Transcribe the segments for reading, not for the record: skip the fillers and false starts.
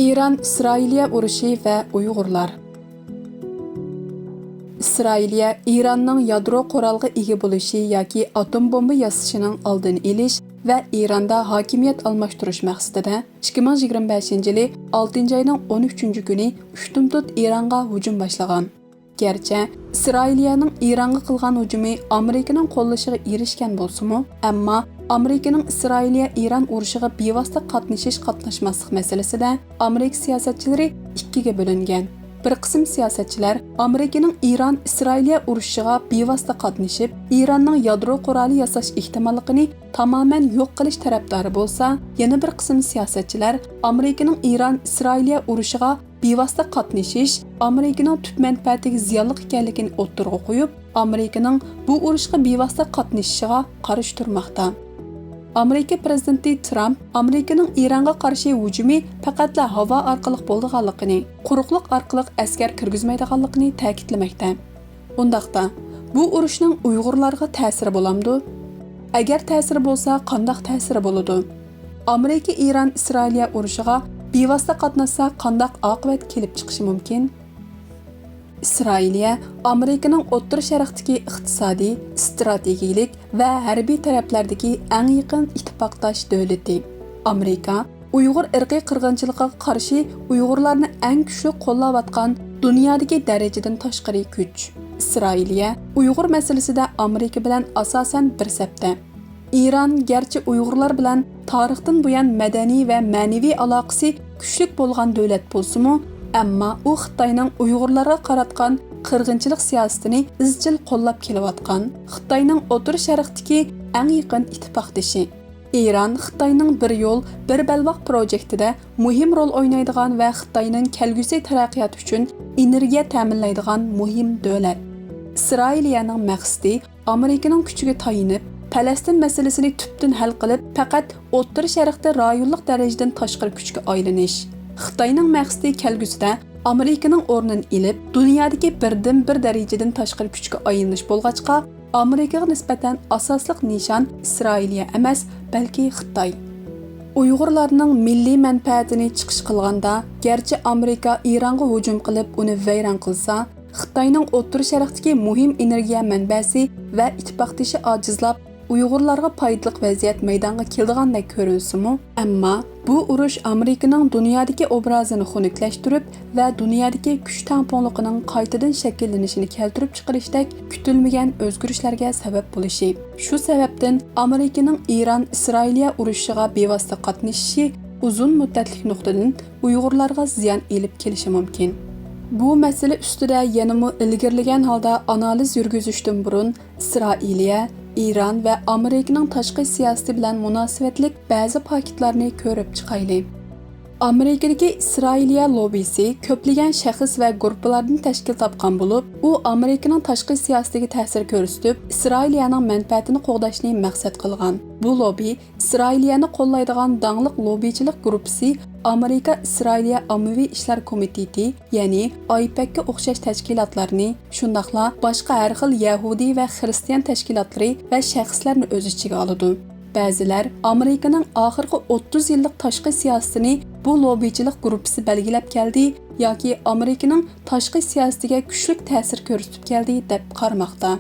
İran-İsrailiya urushi va Uyg'urlar. İsrailiya Iranning yadro qurolga ega bo'lishi yoki atom bomba yasashining oldini olish va Ironda hokimiyat almashtirish maqsadida 2025-yili 6-oyning 13-kuni ushtumtut Ironga hujum boshlagan. Gerçi İsrailiyaning Ironga qilgan hujumi Amerikaning qo'llashiga erishgan bo'lsa-mu, ammo Amerikaning Isroiliya-Iron urushiga bevosita qatnashmaslik masalasida Amerika siyosatchilari ikkiga bo'lingan. Bir qism siyosatchilar Amerikaning Iron-Isroiliya urushiga bevosita qatnashib, Ironning yadro quroli yasash ehtimolligini tamoman yo'q qilish tarafdori bo'lsa, yana bir qism siyosatchilar Amerikaning Iron-Isroiliya urushiga bevosita qatnashish Amerikaning tub manfaatiga ziyonli ekanligini o'ttirg'a qo'yib, Amerikaning bu urushga bevosita qatnashishiga qarshi turmoqda. Amerika prezidenti Trump Amerikaning Ironga qarshi hujumi faqatla havo orqali bo'lganligini, quruqlik orqali askar kirgizmaydiganligini ta'kidlamoqda. Undaqda, bu urushning Uyg'urlarga ta'siri bo'lamdi? Agar ta'siri bo'lsa, qanday ta'siri bo'ladi? Amerika Iron-Isroiliya urushiga bevosita qatnashsa, qanday oqibat kelib chiqishi mumkin? İsrailiya Amerikaning O'rta Sharqdagi iqtisodiy, strategik va harbiy taraflardagi eng yaqin ittifoqdosh davlati. Amerika Uyg'ur irqiy qirg'inchiligiga qarshi Uyg'urlarni eng kuchli qo'llayotgan dunyodagi darajadan tashqari kuch. İsrailiya Uyg'ur masalasida Amerika bilan asosan bir safda. Iron garchi Uyg'urlar bilan tarixdan buyon madaniy va ma'naviy aloqasi kuchli bo'lgan davlat bo'lsa-mu, ammo u Xitoyning Uyg'urlarga qaratgan qirg'inchilik siyosatini izchil qo'llab kelayotgan Xitoyning O'rta Sharqdagi eng yaqin ittifoqdoshi. Iron Xitoyning bir yo'l, bir balvoq projektida muhim rol o'ynaydigan va Xitoyning kelgusi taraqqiyoti uchun energiya ta'minlaydigan muhim davlat. İsrailiyaning maqsadi Amerikaning kuchiga tayinib, Falastin masalasini tubdan hal qilib, faqat O'rta Sharqda rayonlik darajadan tashqari kuchga aylanish. Xitoyning maqsadi kelgusida Amerikaning o'rnini ilib, dunyodagi birdan-bir darajadan tashqari kuchga aylanish bo'lg'achqa, Amerikaga nisbatan asosliq nishon Isroiliya emas, balki Xitoy. Uyg'urlarning milliy manfaatini chiqish qilganda, garchi Amerika Ironga hujum qilib, uni vayron qilsa, Xitoyning O'rta Sharqdagi muhim energiya manbasi va ittifoqdoshi ojizlab, Uyg'urlarga foydali vaziyat maydonga keldigandek ko'rilsa-mu, ammo bu urush Amerikaning dunyodagi obrazini xunuklashtirib va dunyodagi kuch tamponligining qaytadan shakllanishini keltirib chiqarishdek kutilmagan o'zgarishlarga sabab bo'lishi. Shu sababdan Amerikaning Iron-Isroiliya urushiga bevosita qatnashishi uzun muddatli nuqtadan Uyg'urlarga ziyon elib kelishi mumkin. Bu masala ustida yanada ilgirlagan holda analiz yurgizishdan burun Isroiliya, Iron va Amerikaning tashqi siyosati bilan munosabatlik ba'zi paketlarni ko'rib chiqaylik. Amerikadagi Isroiliya lobbisi ko'plagan shaxs va guruhlardan tashkil topgan bo'lib, u Amerikaning tashqi siyosatiga ta'sir ko'rsatib, Isroiliyaning manfaatini qo'g'dashni maqsad qilgan. Bu lobbi Isroiliyani qo'llaydigan danglik lobbichilik guruhi Amerika Isroiliya Ommaviy ishlar komiteti, ya'ni AIPACga o'xshash tashkilotlarni, shundaqla boshqa har xil Yahudi va Xristian tashkilotlari va shaxslarni o'z ichiga oladi. Ba'zilar Amerikaning oxirgi 30 yillik tashqi siyosatini bu lobbichilik guruhi belgilab keldi yoki Amerikaning tashqi siyosatiga kuchli ta'sir ko'rsatib keldi deb qaramoqda.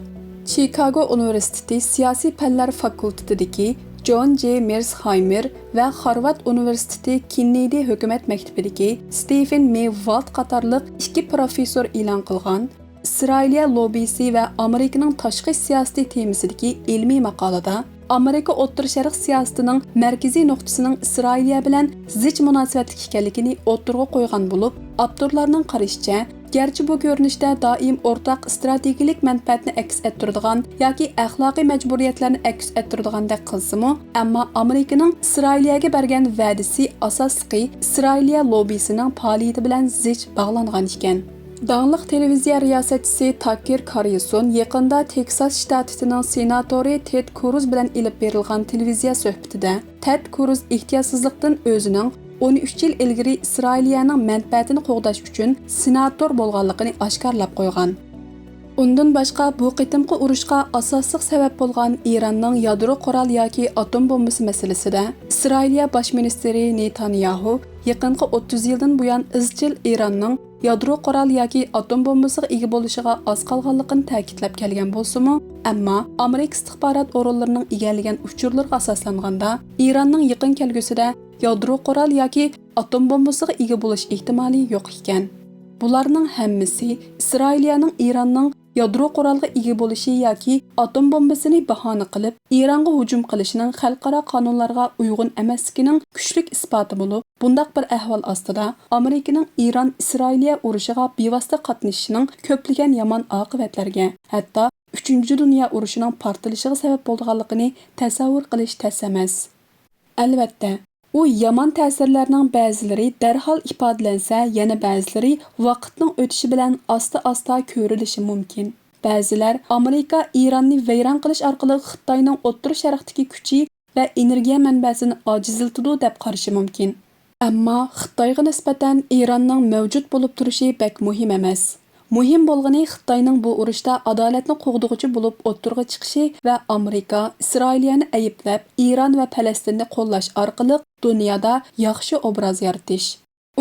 Chicago Universiteti siyosiy fanlar fakultetidagi John J. Mearsheimer va Harvard Universiteti Kennedy hukumat maktabidagi Stephen M. Walt qatorliq ikki professor e'lon qilgan Isroiliya lobbisi va Amerikaning tashqi siyosati temasidagi ilmiy maqolada Amerika O'rta Sharq siyosatining markaziy nuqtasining Isroiliya bilan zich munosabatli ekanligini o'ttirg'a qo'ygan bo'lib, avtorlarning qarashicha, garchi bu ko'rinishda doim o'rtaq strategik manfaatni aks ettiradigan yoki axloqiy majburiyatlarni aks ettiradigandak qilsa-mu, ammo Amerikaning Isroiliyaga bergan va'dasi asosli Isroiliya lobbisining faoliyati bilan zich bog'langan ekan. Danglik televiziya riyosatchisi Tucker Carlson yaqinda Texas shtatining senatori Ted Cruz bilan ilib berilgan televiziya suhbatida Ted Cruz ehtiyotsizlikdan o'zining 13 yil ilgari Isroiliyaning manfaatini qo'g'dash uchun senator bo'lganligini oshkorlab qo'ygan. Undan boshqa bu qitimqi urushqa asosliq sabab bo'lgan Iranning yadro qurol yoki atom bombasi masalasida Isroiliya bosh ministri Netanyahu yaqinqi 30 yildan buyon izchil Iranning yadro qurol yoki atom bombasiga ega bo'lishiga oz qolganligini ta'kidlab kelgan bo'lsa-mu, ammo Amerika istixborot organlarining egallagan uchurlarga asoslanganda Iranning yaqin kelgusida yadro qurol yoki atom bombasiga ega bo'lish ehtimoli yo'q ekan. Bularning hammasi Isroiliyaning Iranning yadro qurolga ega bo'lishi yoki atom bombasini bahona qilib, Ironga hujum qilishining xalqaro qonunlarga uyg'un emasligining kuchli isboti bo'lib, bundaq bir ahvol ostida Amerikaning Iron-Isroiliya urushiga bevosita qatnashishining ko'plagan yomon oqibatlarga, hatto 3-dunyo urushining portlashiga sabab bo'lganligini tasavvur qilish tez emas. Albatta, u yomon ta'sirlarning ba'zilari darhol ifodalansa, yana ba'zilari vaqtning o'tishi bilan asta-asta ko'rilishi mumkin. Ba'zilar Amerika Ironni vayron qilish orqali Xitoyning O'rta Sharqdagi kuchi va energiya manbasini ojiziltidi deb qarashi mumkin. Ammo Xitoyga nisbatan Ironning mavjud bo'lib turishi bek muhim emas. Muhim bo'lgani Xitoyning bu urushda adolatni qo'g'dug'uchi bo'lib o'tirg'i chiqishi va Amerika Isroiliyani ayblab, Iron va Falastinni qo'llash orqali dunyoda yaxshi obraz yaratish.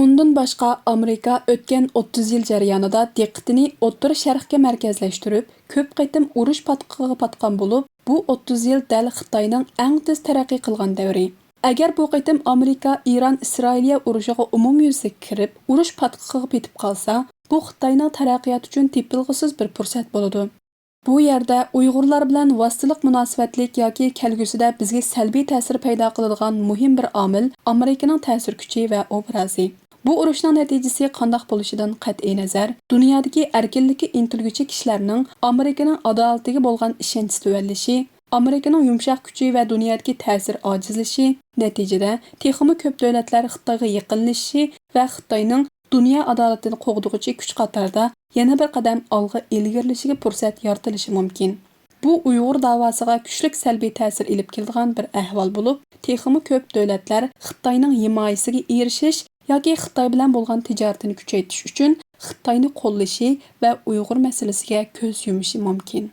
Undan boshqa Amerika o'tgan 30 yil jarayonida diqqatini O'rta Sharqga markazlashtirib, ko'p qitim urush patqiga patgan bo'lib, bu 30 yil dal Xitoyning eng tez taraqqiy qilgan davri. Agar bu qitim Amerika Iron-Isroiliya urushiga umumyuzlik kirib, urush patqiga petib qolsa, bu Xitoyning taraqqiyoti uchun tepilg'isiz bir fursat bo'ladi. Bu yerda Uyg'urlar bilan vositalik munosabatlik yoki kelgusida bizga salbiy ta'sir paydo qiladigan muhim bir omil Amerikaning ta'sir kuchi va obrazi. Bu urushning natijasi qanday bo'lishidan qat'iy nazar, dunyodagi erkinlikka intilguchi kishilarning Amerikaning adolatiga bo'lgan ishonchi tuvanlishi, Amerikaning yumshoq kuchi va dunyodagi ta'sir ojizlashi, natijada texmi ko'p davlatlar Xitoyga yaqinlashishi va Xitoyning dunyo adolatini qo'g'dug'uchi kuch qatorida yana bir qadam olg'a ilgarilashiga fursat yaratilishi mumkin. Bu Uyg'ur davosiga kuchli salbiy ta'sir ilib keladigan bir ahvol bo'lib, texmi ko'p davlatlar Xitoyning himoyasiga erishish yoki Xitoy bilan bo'lgan tijoratini kuchaytirish uchun Xitoyni qo'llashi va Uyg'ur masalasiga ko'z yumishi mumkin.